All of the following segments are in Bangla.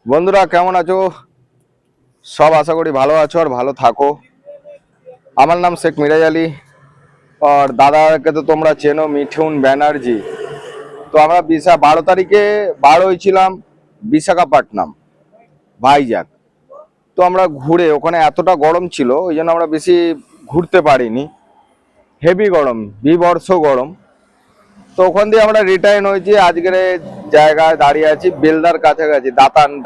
বন্ধুরা কেমন আছো? সব আশা করি ভালো আছো আর ভালো থাকো। আমার নাম শেখ মিরাজ আলী আর দাদাকে তো তোমরা চেনো, মিঠুন ব্যানার্জি। তো আমরা 12 তারিখে বার হয়েছিলাম বিশাখাপট্টনম, ভাইজ্যাক। তো আমরা ঘুরে, ওখানে এতটা গরম ছিল ওই জন্য আমরা বেশি ঘুরতে পারিনি। হেভি গরম, বীভৎস গরম। তো ওখান দিয়ে আমরা রিটার্ন হয়েছি। আজকের জায়গায় দাঁড়িয়ে আছি বেলদার কাছাকাছি,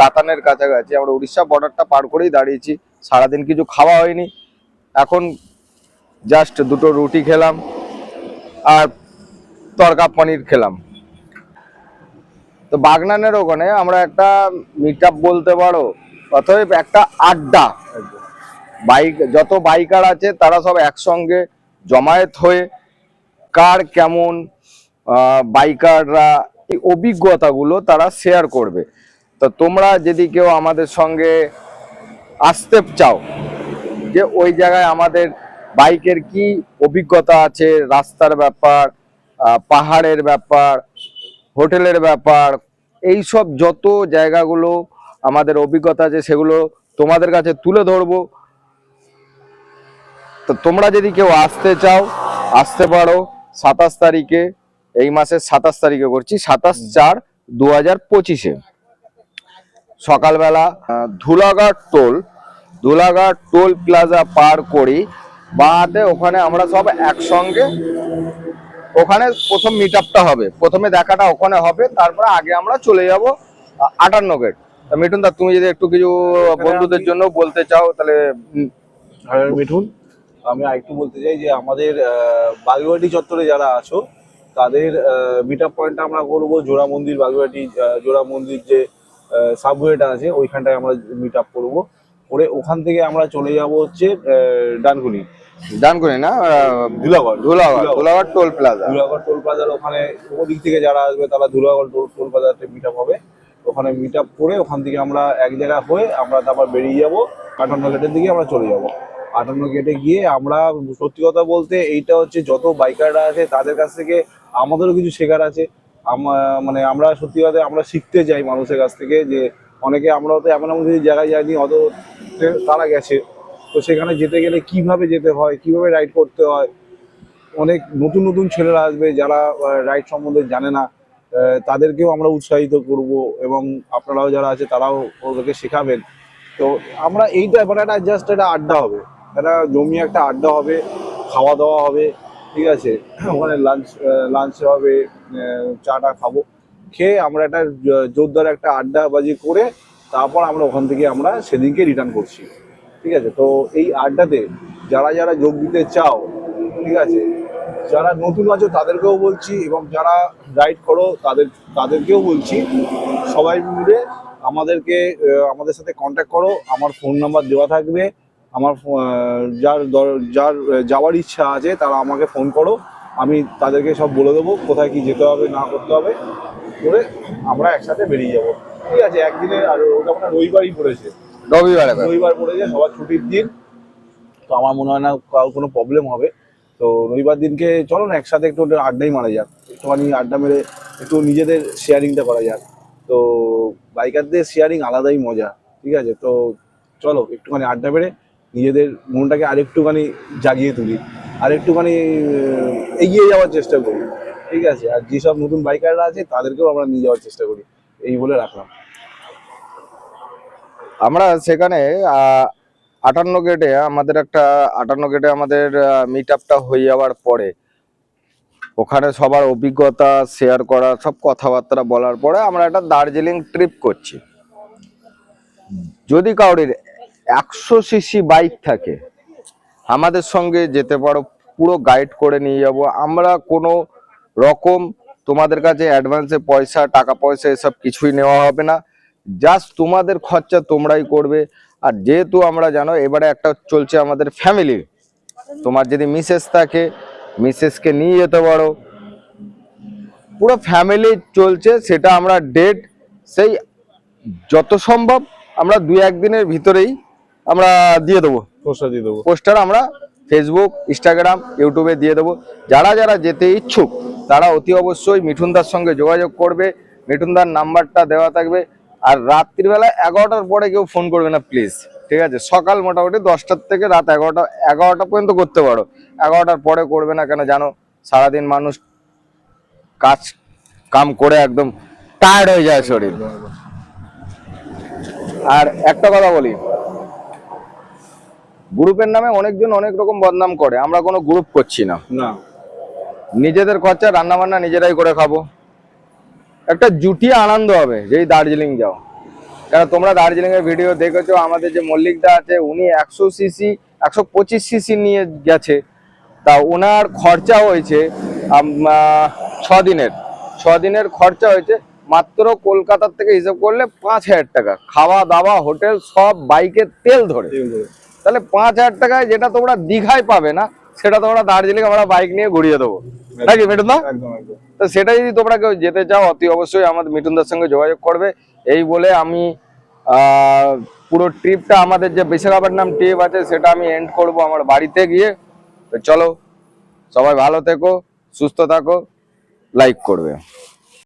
দাতানের কাছাকাছি। আমরা উড়িষ্যা বর্ডারটা পার করেই দাঁড়িয়েছি। সারাদিন কিছু খাওয়া হয়নি। এখন জাস্ট দুটো রুটি খেলাম আর তড়কা পনির খেলাম। তো বাগনানের ওখানে আমরা একটা মিট আপ বলতে পারো, অতএব একটা আড্ডা। যত বাইকার আছে তারা সব একসঙ্গে জমায়েত হয়ে কার কেমন বাইকাররা এই অভিজ্ঞতাগুলো তারা শেয়ার করবে। তো তোমরা যদি কেউ আমাদের সঙ্গে আসতে চাও, যে ওই জায়গায় আমাদের বাইকের কি অভিজ্ঞতা আছে, রাস্তার ব্যাপার, পাহাড়ের ব্যাপার, হোটেলের ব্যাপার, এই সব যত জায়গাগুলো আমাদের অভিজ্ঞতা আছে সেগুলো তোমাদের কাছে তুলে ধরবো। তো তোমরা যদি কেউ আসতে চাও আসতে পারো 27 তারিখে, এই মাসের 27 তারিখে করছি, 27/4/2025 সকালবেলা ধুলাঘাট টোল প্লাজা পার করি বাঁহাতে। ওখানে আমরা সব একসঙ্গে, ওখানে প্রথম মিট আপটা হবে, প্রথমে দেখাটা ওখানে হবে, তারপরে আগে আমরা চলে যাব 58 গেট। মিঠুন দা, তুমি যদি একটু কিছু বন্ধুদের জন্য বলতে চাও তাহলে। মিঠুন, আমি আরেকটু বলতে চাই যে আমাদের বাগুইআটি চত্বরে যারা আছো তাদের মিট আপ পয়েন্টটা আমরা করবো জোড়া মন্দির। বাগুইআটি জোড়া মন্দির যে সাবওয়েটা আছে ওইখানটায় আমরা মিট আপ করবো। করে ওখান থেকে আমরা চলে যাব হচ্ছে ডানকুনি না, ধুলাঘাট টোল প্লাজার ওখানে ওদিক থেকে যারা আসবে তারা ধুলাগড় টোল প্লাজাতে মিট আপ হবে। ওখানে মিট আপ করে ওখান থেকে আমরা এক জায়গা হয়ে আমরা তারপর বেরিয়ে যাব 58 গেটের দিকে আমরা চলে যাব। 58 গেটে গিয়ে আমরা, সত্যি কথা বলতে এইটা হচ্ছে যত বাইকাররা আছে তাদের কাছ থেকে আমাদেরও কিছু শেখার আছে। মানে আমরা সত্যি কথা আমরা শিখতে চাই মানুষের কাছ থেকে, যে অনেকে আমরা তো এমন এমন কিছু জায়গায় যাইনি, অত তারা গেছে। তো সেখানে যেতে গেলে কিভাবে যেতে হয়, কিভাবে রাইড করতে হয়, অনেক নতুন নতুন ছেলেরা আসবে যারা রাইড সম্বন্ধে জানে না, তাদেরকেও আমরা উৎসাহিত করব এবং আপনারাও যারা আছে তারাও ওদেরকে শেখাবেন। তো আমরা এইটা মানে একটা জাস্ট একটা আড্ডা হবে, একটা জমি একটা আড্ডা হবে, খাওয়া দাওয়া হবে, ঠিক আছে। ওখানে লাঞ্চ হবে, চাটা খাবো, খেয়ে আমরা একটা জোরদার একটা আড্ডাবাজি করে তারপর আমরা ওখান থেকে আমরা সেদিনকে রিটার্ন করছি, ঠিক আছে। তো এই আড্ডাতে যারা যারা যোগ দিতে চাও, ঠিক আছে, যারা নতুন আছো তাদেরকেও বলছি এবং যারা রাইড করো তাদেরকেও বলছি, সবাই মিলে আমাদের সাথে কন্ট্যাক্ট করো। আমার ফোন নাম্বার দেওয়া থাকবে। আমার যার যাওয়ার ইচ্ছা আছে তারা আমাকে ফোন করো, আমি তাদেরকে সব বলে দেবো কোথায় কি যেতে হবে না করতে হবে, করে আমরা একসাথে বেরিয়ে যাব, ঠিক আছে। একদিনে, আর ওটা আপনার রবিবার পড়েছে, সবার ছুটির দিন। তো আমার মনে হয় না কারোর কোনো প্রবলেম হবে। তো রবিবার দিনকে চলো না একসাথে একটু আড্ডাই মারা যাক, একটুখানি আড্ডা মেরে একটু নিজেদের শেয়ারিংটা করা যাক। তো বাইকারদের শেয়ারিং আলাদাই মজা, ঠিক আছে। তো চলো একটুখানি আড্ডা মেরে নিজেদের মনটাকে আরেকটুখানি জাগিয়ে তুলি, আরেকটুখানি এগিয়ে যাওয়ার চেষ্টা করি, ঠিক আছে। আর যেসব নতুন বাইকাররা আছে তাদেরকেও আমরা নিয়ে যাওয়ার চেষ্টা করি, এই বলে রাখলাম। আমরা সেখানে 58 গেটে আমাদের মিট আপটা হয়ে যাওয়ার পরে ওখানে সবার অভিজ্ঞতা শেয়ার করা, সব কথাবার্তা বলার পরে আমরা একটা দার্জিলিং ট্রিপ করছি। যদি কাউরির 100 সিসি বাইক থাকে আমাদের সঙ্গে যেতে পারো, পুরো গাইড করে নিয়ে যাব আমরা। কোনো রকম তোমাদের কাছে অ্যাডভান্সে টাকা পয়সা এসব কিছুই নেওয়া হবে না, জাস্ট তোমাদের খরচা তোমরাই করবে। আর যেহেতু আমরা জানো এবারে একটা চলছে আমাদের ফ্যামিলি, তোমার যদি মিসেস থাকে মিসেসকে নিয়ে যেতে পারো, পুরো ফ্যামিলি চলছে। সেটা আমরা ডেট সেই যত সম্ভব আমরা 2-1 দিনের ভিতরেই আমরা দিয়ে দেবো, পোস্টার আমরা ফেসবুক, ইনস্টাগ্রাম, ইউটিউবে দিয়ে দেবো। যারা যারা যেতে ইচ্ছুক তারা অতি অবশ্যই মিঠুনদার সঙ্গে যোগাযোগ করবে। মিঠুনদার নাম্বারটা দেওয়া থাকবে। আর রাত্রিবেলা 11টার পরে কেউ ফোন করবে না প্লিজ, ঠিক আছে? সকাল মোটামুটি 10টার থেকে রাত 11টা পর্যন্ত করতে পারো, 11টার পরে করবে না। কেন জানো, সারাদিন মানুষ কাজ কাম করে একদম টায়ার্ড হয়ে যায় শরীর। আর একটা কথা বলি, গ্রুপের নামে অনেকজন অনেক রকম বদনাম করে, আমরা কোনো গ্রুপ করছি না। না, নিজেদের খরচা রান্না বান্না নিজেরাই করে খাবো, একটা জুটিয়ে আনন্দ হবে যেই দার্জিলিং যাও। কেন তোমরা দার্জিলিং এর ভিডিও দেখেছো, আমাদের যে মল্লিকদা আছে উনি 100 সিসি 125 সিসি নিয়ে গেছে, তা ওনার খরচা হয়েছে 6 দিনের খরচা হয়েছে মাত্র কলকাতার থেকে হিসাব করলে 5,000 টাকা, খাওয়া দাওয়া হোটেল সব বাইকের তেল ধরে। তাহলে 5,000 টাকায় যেটা তোমরা দীঘায় পাবে না, সেটা তোমরা দার্জিলিং আমরা বাইক নিয়ে ঘুরিয়ে দেবো, নাকি মিঠুন দা? একদম একদম। তো সেটা যদি তোমরা কেউ যেতে চাও, অতি অবশ্যই আমাদের মিঠুনদার সঙ্গে যোগাযোগ করবে। এই বলে আমি পুরো ট্রিপটা, আমাদের যে বিশাখাপট্টনম ট্রিপ আছে সেটা আমি এন্ড করব আমার বাড়িতে গিয়ে। তো চলো, সবাই ভালো থেকো, সুস্থ থাকো, লাইক করবে।